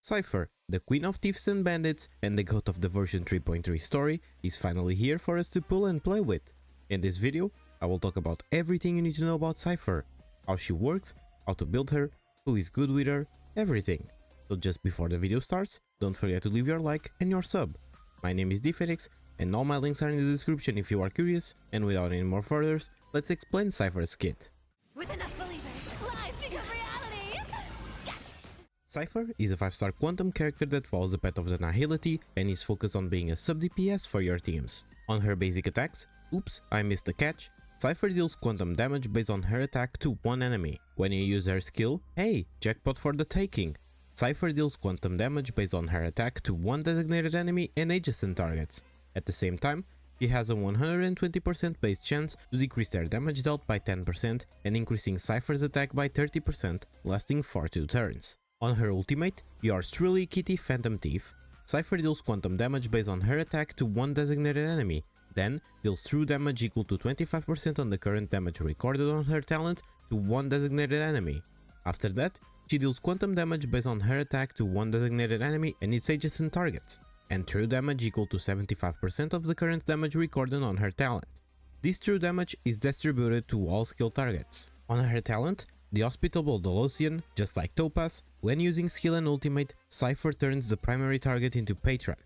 Cipher, the queen of thieves and bandits and the goat of the version 3.3 story, is finally here for us to pull and play with. In this video, I will talk about everything you need to know about Cipher, how she works, how to build her, who is good with her, everything. So just before the video starts, don't forget to leave your like and your sub. My name is tnbee and all my links are in the description if you are curious, and without any more furthers, let's explain Cipher's kit. With enough believers, life becomes reality! Yes! Cipher is a 5-star quantum character that follows the path of the Nihility and is focused on being a sub-DPS for your teams. On her basic attacks, oops, I missed the catch, Cipher deals quantum damage based on her attack to one enemy. When you use her skill, hey, jackpot for the taking! Cipher deals quantum damage based on her attack to one designated enemy and adjacent targets. At the same time, she has a 120% base chance to decrease their damage dealt by 10% and increasing Cipher's attack by 30%, lasting for 2 turns. On her ultimate, yours truly Kitty Phantom Thief, Cipher deals quantum damage based on her attack to one designated enemy, then deals true damage equal to 25% on the current damage recorded on her talent to one designated enemy. After that, she deals quantum damage based on her attack to one designated enemy and its adjacent targets, and true damage equal to 75% of the current damage recorded on her talent. This true damage is distributed to all skill targets. On her talent, the Hospitable Dolosian, just like Topaz, when using skill and ultimate, Cipher turns the primary target into Patron.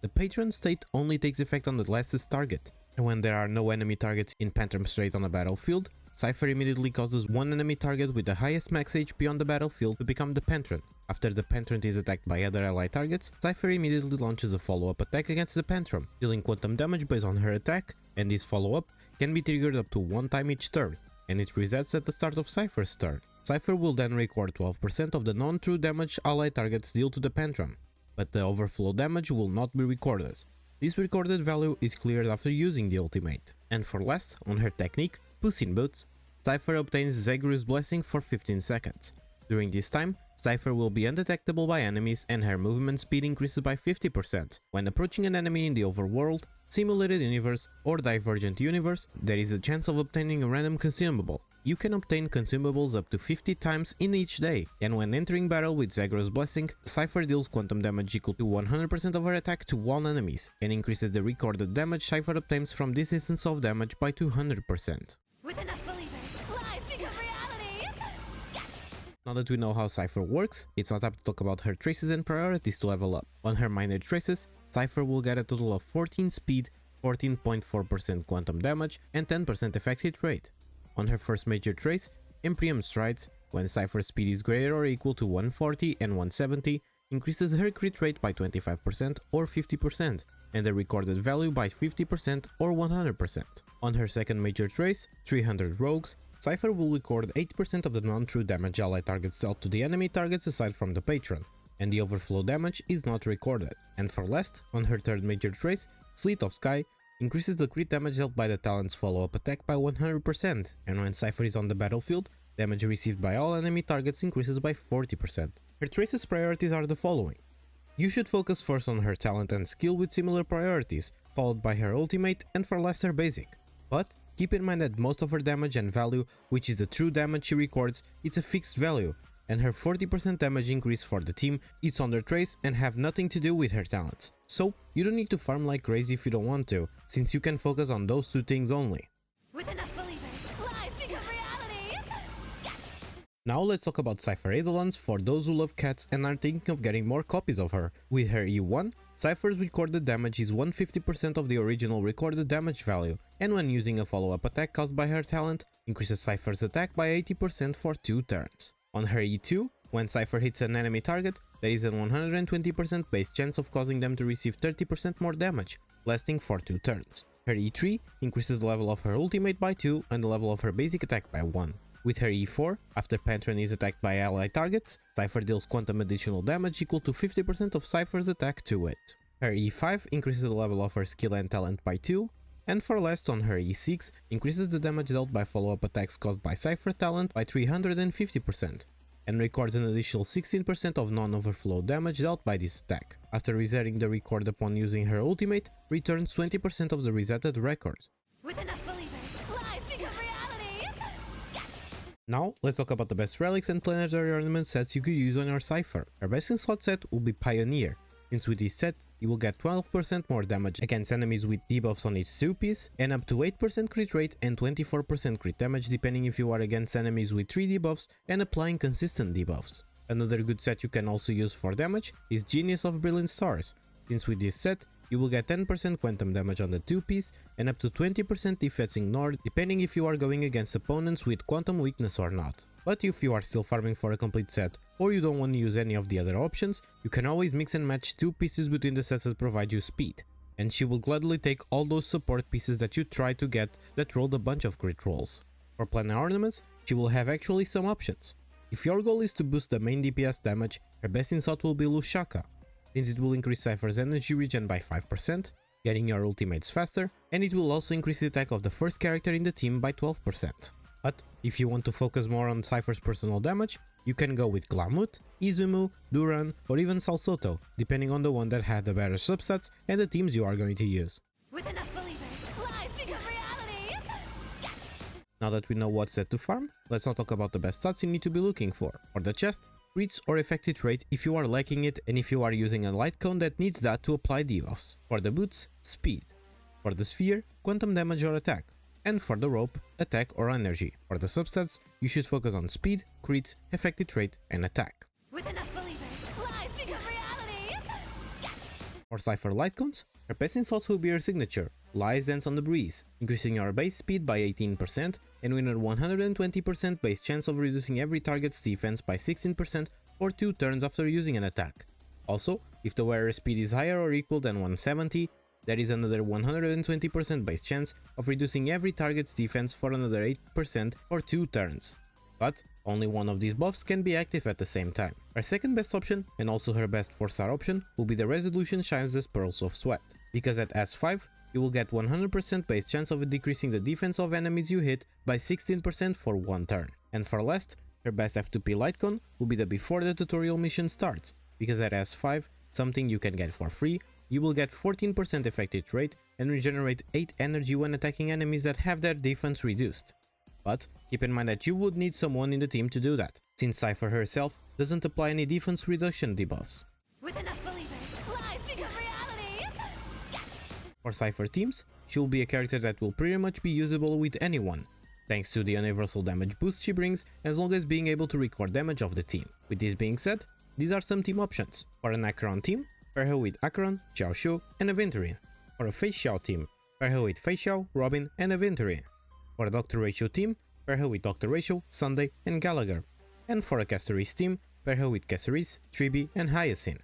The Patron state only takes effect on the lastest target, and when there are no enemy targets in Phantom Strait on the battlefield, Cipher immediately causes one enemy target with the highest max HP on the battlefield to become the Patron. After the Patron is attacked by other ally targets, Cipher immediately launches a follow-up attack against the Patron, dealing quantum damage based on her attack, and this follow-up can be triggered up to 1 time each turn, and it resets at the start of Cipher's turn. Cipher will then record 12% of the non-true damage ally targets deal to the Patron, but the overflow damage will not be recorded. This recorded value is cleared after using the ultimate. And for last, on her technique, Puss in Boots, Cipher obtains Zagreus Blessing for 15 seconds. During this time, Cipher will be undetectable by enemies and her movement speed increases by 50%. When approaching an enemy in the overworld, simulated universe or divergent universe, there is a chance of obtaining a random consumable. You can obtain consumables up to 50 times in each day, and when entering battle with Zagreus Blessing, Cipher deals quantum damage equal to 100% of her attack to all enemies, and increases the recorded damage Cipher obtains from this instance of damage by 200%. With enough believers, life becomes reality! Yes! Now that we know how Cipher works, it's now time to talk about her traces and priorities to level up. On her minor traces, Cipher will get a total of 14 speed, 14.4% quantum damage, and 10% effect hit rate. On her first major trace, Imperium Strides, when Cipher's speed is greater or equal to 140 and 170, increases her crit rate by 25% or 50%, and the recorded value by 50% or 100%. On her second major trace, 300 Rogues, Cipher will record 8% of the non-true damage ally targets dealt to the enemy targets aside from the Patron, and the overflow damage is not recorded. And for last, on her third major trace, Sleet of Sky, increases the crit damage dealt by the talent's follow-up attack by 100%, and when Cipher is on the battlefield, damage received by all enemy targets increases by 40%. Her traces priorities are the following. You should focus first on her talent and skill with similar priorities, followed by her ultimate and for last her basic. But keep in mind that most of her damage and value, which is the true damage she records, it's a fixed value, and her 40% damage increase for the team, it's on their trace and have nothing to do with her talents. So, you don't need to farm like crazy if you don't want to, since you can focus on those two things only. With enough believers, life becomes reality! Yes! Now let's talk about Cipher Eidolons for those who love cats and are thinking of getting more copies of her. With her E1, Cipher's recorded damage is 150% of the original recorded damage value, and when using a follow-up attack caused by her talent, increases Cipher's attack by 80% for 2 turns. On her E2, when Cipher hits an enemy target, there is a 120% base chance of causing them to receive 30% more damage, lasting for 2 turns. Her E3 increases the level of her ultimate by 2 and the level of her basic attack by 1. With her E4, after Patron is attacked by ally targets, Cipher deals quantum additional damage equal to 50% of Cipher's attack to it. Her E5 increases the level of her skill and talent by 2, and for last, on her E6, increases the damage dealt by follow-up attacks caused by Cipher talent by 350%, and records an additional 16% of non-overflow damage dealt by this attack. After resetting the record upon using her ultimate, returns 20% of the resetted record. With enough believers, life becomes reality! Yes! Now, let's talk about the best relics and planetary ornament sets you could use on your Cipher. Our best in slot set will be Pioneer, since with this set, you will get 12% more damage against enemies with debuffs on each SU piece, and up to 8% crit rate and 24% crit damage depending if you are against enemies with 3 debuffs and applying consistent debuffs. Another good set you can also use for damage is Genius of Brilliant Stars, since with this set, you will get 10% quantum damage on the 2 piece and up to 20% defense ignored depending if you are going against opponents with quantum weakness or not. But if you are still farming for a complete set or you don't want to use any of the other options, you can always mix and match 2 pieces between the sets that provide you speed, and she will gladly take all those support pieces that you try to get that rolled a bunch of crit rolls. For planar ornaments, she will have actually some options. If your goal is to boost the main DPS damage, her best in slot will be Lushaka, since it will increase Cipher's energy regen by 5%, getting your ultimates faster, and it will also increase the attack of the first character in the team by 12%. But if you want to focus more on Cipher's personal damage, you can go with Glamut, Izumu, Duran, or even Salsoto, depending on the one that had the better substats and the teams you are going to use. With enough believers, life becomes reality. Yes. Now that we know what set to farm, let's now talk about the best stats you need to be looking for. For the chest, crits or effective rate if you are lacking it and if you are using a light cone that needs that to apply debuffs. For the boots, speed. For the sphere, quantum damage or attack. And for the rope, attack or energy. For the substats, you should focus on speed, crits, effective rate and attack. With enough believers, life becomes reality. Yes. For Cipher Lightcones, her best in slots will be her signature, Lies Dance on the Breeze, increasing your base speed by 18% and with a 120% base chance of reducing every target's defense by 16% for 2 turns after using an attack. Also, if the wearer's speed is higher or equal than 170, there is another 120% base chance of reducing every target's defense for another 8% for 2 turns. But only one of these buffs can be active at the same time. Her second best option, and also her best 4-star option, will be the Resolution Shines as Pearls of Sweat, because at S5, you will get 100% base chance of decreasing the defense of enemies you hit by 16% for 1 turn. And for last, her best F2P Lightcone will be the Before the Tutorial mission starts, because at S5, something you can get for free, you will get 14% effective rate and regenerate 8 energy when attacking enemies that have their defense reduced. But keep in mind that you would need someone in the team to do that, since Cipher herself doesn't apply any defense reduction debuffs. With enough believers, life becomes reality. Yes. For Cipher teams, she will be a character that will pretty much be usable with anyone, thanks to the universal damage boost she brings as long as being able to record damage of the team. With this being said, these are some team options. For an Acheron team, pair her with Acheron, Xiao Shu, and Aventurine. For a Fei Xiao team, pair her with Fei Xiao, Robin, and Aventurine. For a Dr. Ratio team, pair her with Dr. Ratio, Sunday, and Gallagher. And for a Caceres team, pair her with Caceres, Tribi, and Hyacinth.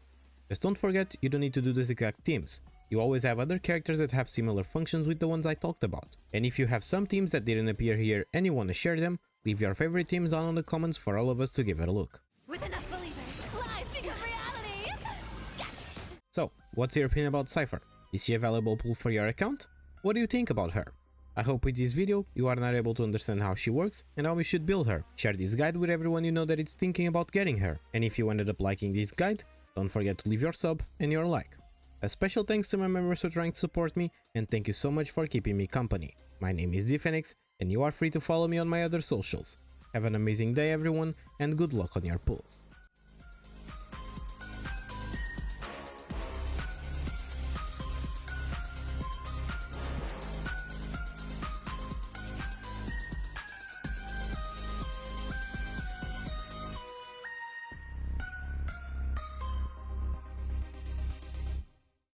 Just don't forget, you don't need to do these exact teams. You always have other characters that have similar functions with the ones I talked about. And if you have some teams that didn't appear here and you want to share them, leave your favorite teams down in the comments for all of us to give it a look. With enough believers, life becomes reality. Yes. So, what's your opinion about Cipher? Is she a valuable pool for your account? What do you think about her? I hope with this video you are now able to understand how she works and how we should build her. Share this guide with everyone you know that is thinking about getting her. And if you ended up liking this guide, don't forget to leave your sub and your like. A special thanks to my members for trying to support me, and thank you so much for keeping me company. My name is dphoenix, and you are free to follow me on my other socials. Have an amazing day everyone, and good luck on your pulls.